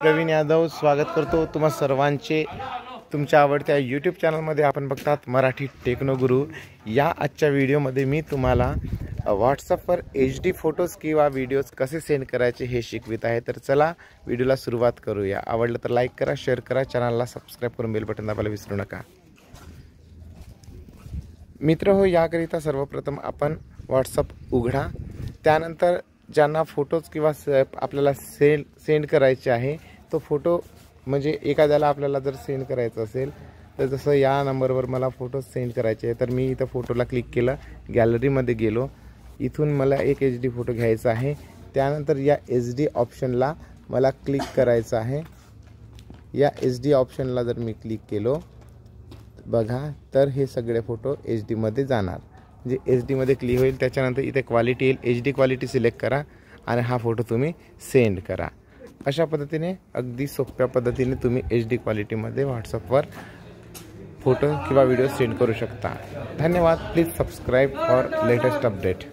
प्रवीण यादव स्वागत करतो तुम्हा सर्वांचे तुमच्या आवडत्या यूट्यूब चॅनलमध्ये। आपण बघतात मराठी टेक्नो गुरु। या आजच्या व्हिडिओमध्ये मी तुम्हाला व्हॉट्सअपवर HD फोटोज किंवा व्हिडिओज कसे सेंड करायचे हे शिकवित आहे। तर चला व्हिडिओला सुरुवात करूया। आवडलं तर लाईक करा, शेअर करा, चॅनलला सबस्क्राइब करून बेल बटन दाबायला विसरू नका। मित्र हो, याकरिता सर्वप्रथम आपण व्हॉट्सअप उघडा। त्यानंतर ज्यांना फोटोज किंवा आपल्याला सेंड करायचे आहे तो फोटो म्हणजे एखाद्याला आपल्याला जर सेंड करायचं असेल तर जसं या नंबरवर मला फोटो सेंड करायचे आहे तर मी इथं फोटोला क्लिक केलं, गॅलरीमध्ये गेलो, इथून मला एक HD फोटो घ्यायचा आहे। त्यानंतर या SD ऑप्शनला मला क्लिक करायचं आहे। या SD ऑप्शनला जर मी क्लिक केलो बघा तर हे सगळे फोटो HD मध्ये जाणार, म्हणजे HD मध्ये क्लिक होईल। त्याच्यानंतर इथे क्वालिटी येईल, HD क्वालिटी सिलेक्ट करा आणि हा फोटो तुम्ही सेंड करा। अशा पद्धतीने अगदी सोप्या पद्धतीने तुम्ही HD क्वालिटीमध्ये व्हॉट्सअपवर फोटो किंवा व्हिडिओ सेंड करू शकता। धन्यवाद। Please subscribe for latest update.